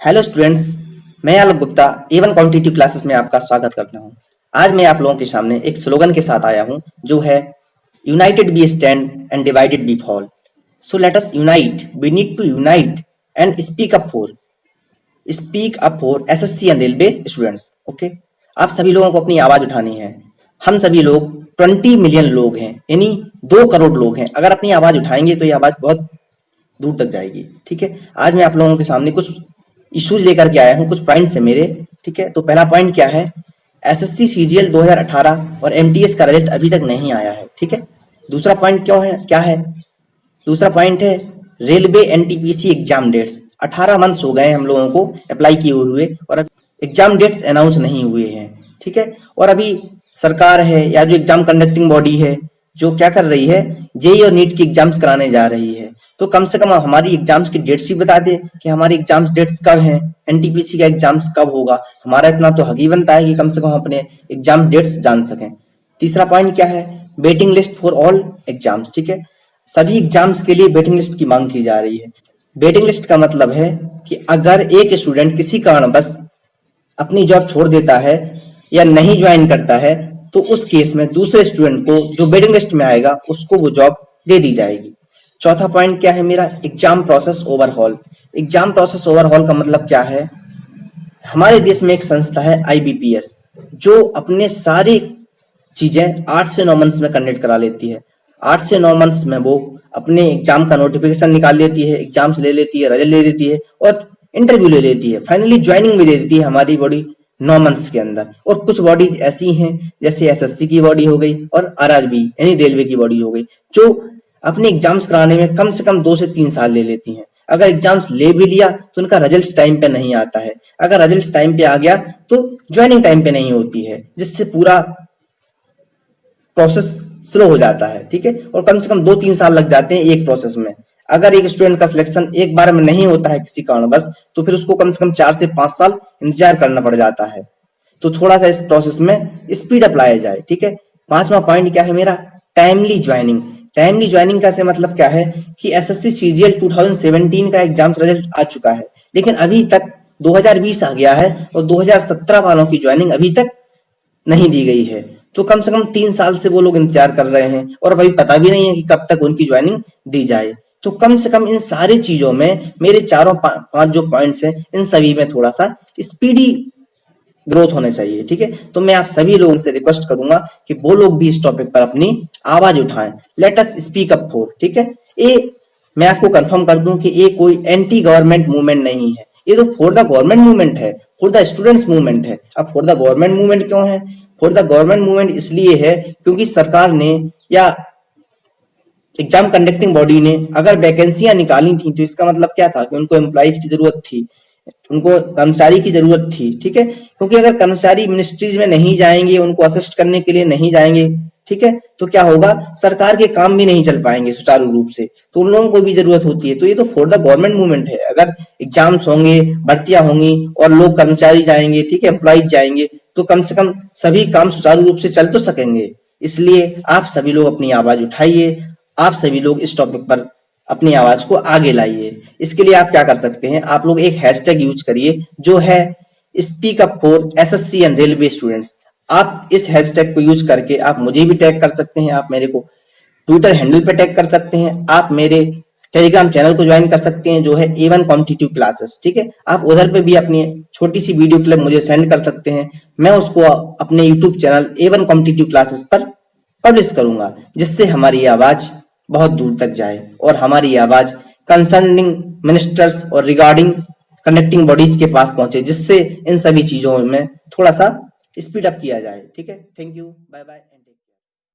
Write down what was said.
Hello students, मैं Alok Gupta A1 competitive classes में आपका स्वागत करता हूं। आज मैं आप लोगों के सामने एक स्लोगन के साथ आया हूं जो है united we stand and divided we fall. So let us unite, we need to unite and speak up for SSC and railway students. Okay, आप सभी लोगों को अपनी आवाज उठानी है। हम सभी लोग 20 मिलियन लोग हैं, यानी 2 करोड़ लोग हैं। अगर अपनी आवाज उठाएंगे तो ये आवाज बहुत दूर तक जाएगी। ठीक है, आज मैं आप लोगों के सामने कुछ इश्यूज लेकर के आया हूं, कुछ पॉइंट्स है मेरे। ठीक है, तो पहला पॉइंट क्या है, एसएससी सीजीएल 2018 और एमटीएस का रिजल्ट अभी तक नहीं आया है। ठीक है, दूसरा पॉइंट क्या है, दूसरा पॉइंट है railway NTPC exam dates. 18 months हो गए हम लोगों को अप्लाई किए हुए और अभी एग्जाम डेट्स अनाउंस नहीं हुए हैं। ठीक है, और अभी सरकार है या जो एग्जाम कंडक्टिंग बॉडी है जो क्या कर रही है, जेई और नीट की एग्जाम्स कराने जा रही है। तो कम से कम हमारी एग्जाम्स की डेट्स ही बता दे कि हमारी एग्जाम्स डेट्स कब हैं, एनटीपीसी का एग्जाम्स कब होगा। हमारा इतना तो हक ही बनता है कि कम से कम अपने एग्जाम डेट्स जान सकें। तीसरा पॉइंट क्या है, waiting list for all exams. ठीक है, सभी एग्जाम्स के लिए वेटिंग लिस्ट की मांग की जा रही है। वेटिंग लिस्ट का मतलब है कि अगर एक स्टूडेंट किसी कारणवश अपनी जॉब छोड़ देता है या नहीं ज्वाइन करता है तो उस केस में दूसरे स्टूडेंट को जो वेटिंग लिस्ट में आएगा उसको वो जॉब दे दी जाएगी। चौथा पॉइंट क्या है मेरा, exam process overhaul. Exam process overhaul का मतलब क्या है, हमारे देश में एक संस्था है आईबीपीएस जो अपने सारी चीजें 8 से 9 मंथ्स में कंडक्ट करा लेती है। 8 से 9 मंथ्स में वो अपने एग्जाम का नोटिफिकेशन निकाल लेती है, एग्जाम्स ले लेती है, रिजल्ट ले देती है और इंटरव्यू ले लेती है, फाइनली ज्वाइनिंग भी दे देती है हमारी बॉडी 9 मंथ्स के अंदर। और कुछ बॉडीज ऐसी हैं जैसे एसएससी की बॉडी हो गई और आरआरबी यानी रेलवे की बॉडी हो गई जो अपने एग्जाम्स कराने में कम से कम 2 से 3 साल ले लेती हैं। अगर एग्जाम्स ले भी लिया तो उनका रिजल्ट टाइम पे नहीं आता है, अगर रिजल्ट टाइम पे आ गया तो ज्वाइनिंग टाइम पे नहीं होती है, जिससे पूरा प्रोसेस स्लो हो जाता है। ठीक है, और कम से कम 2-3 साल लग जाते हैं एक प्रोसेस में। अगर एक स्टूडेंट का सिलेक्शन एक बार में नहीं होता है किसी कारणवश तो फिर उसको कम से कम 4 से 5 साल इंतजार करना पड़ जाता है। तो थोड़ा सा इस प्रोसेस में स्पीड अप लाया जाए। ठीक है, पांचवा पॉइंट क्या है मेरा, टाइमली ज्वाइनिंग। टाइमली ज्वाइनिंग का से मतलब क्या है कि एसएससी सीजीएल 2017 का एग्जाम रिजल्ट आ चुका है लेकिन अभी तक 2020 आ गया है और 2017 वालों की ज्वाइनिंग अभी तक नहीं दी गई है। तो कम से कम 3 साल से वो लोग इंतजार कर रहे हैं और अभी पता भी नहीं है कि कब तक उनकी ज्वाइनिंग दी जाए। तो कम से कम इन सारी चीजों में मेरे चारों 5 जो पॉइंट्स हैं इन सभी में थोड़ा सा स्पीडी ग्रोथ होना चाहिए। ठीक है, तो मैं आप सभी लोगों से रिक्वेस्ट करूंगा कि वो लोग भी इस टॉपिक पर अपनी आवाज उठाएं। Let us speak up for. ठीक है, ये मैं आपको कंफर्म कर दूं कि ये कोई एंटी गवर्नमेंट मूवमेंट नहीं है, ये तो फॉर द गवर्नमेंट मूवमेंट है, फॉर द स्टूडेंट्स मूवमेंट है। अब फॉर द गवर्नमेंट मूवमेंट क्यों है, फॉर द गवर्नमेंट मूवमेंट इसलिए है क्योंकि सरकार ने या एग्जाम कंडक्टिंग बॉडी ने अगर वैकेंसियां निकाली थी तो इसका मतलब क्या था कि उनको एम्प्लॉइज की जरूरत थी, उनको कर्मचारी की जरूरत थी। ठीक है, क्योंकि अगर कर्मचारी मिनिस्ट्रीज में नहीं जाएंगे, उनको असिस्ट करने के लिए नहीं जाएंगे, ठीक है, तो क्या होगा, सरकार के काम भी नहीं चल पाएंगे सुचारू रूप से, तो उन लोगों को भी जरूरत होती है। तो ये तो फॉर द गवर्नमेंट मूवमेंट है। अगर एग्जाम्स होंगे, भर्तियां होंगी और लोग कर्मचारी जाएंगे, ठीक है, एम्प्लॉइज जाएंगे, तो कम से कम सभी काम सुचारू रूप से चल तो सकेंगे। इसलिए आप सभी लोग अपनी आवाज उठाइए, आप सभी लोग इस टॉपिक पर अपनी आवाज को आगे लाइए। इसके लिए आप क्या कर सकते हैं, आप लोग एक हैशटैग यूज करिए जो है speak up for SSC and railway students. आप इस हैशटैग को यूज करके आप मुझे भी टैग कर सकते हैं, आप मेरे को ट्विटर हैंडल पे टैग कर सकते हैं, आप मेरे टेलीग्राम चैनल को ज्वाइन कर सकते हैं जो है A1 कॉम्पिटिटिव क्लासेस। ठीक है, आप उधर पे भी अपनी छोटी सी वीडियो क्लिप मुझे सेंड कर सकते हैं, मैं उसको अपने YouTube channel A1 competitive classes पर पब्लिश करूंगा, जिससे हमारी आवाज बहुत दूर तक जाए और हमारी आवाज कंसर्निंग मिनिस्टर्स और रिगार्डिंग कनेक्टिंग बॉडीज के पास पहुंचे, जिससे इन सभी चीजों में थोड़ा सा स्पीड अप किया जाए। ठीक है, थैंक यू, बाय बाय।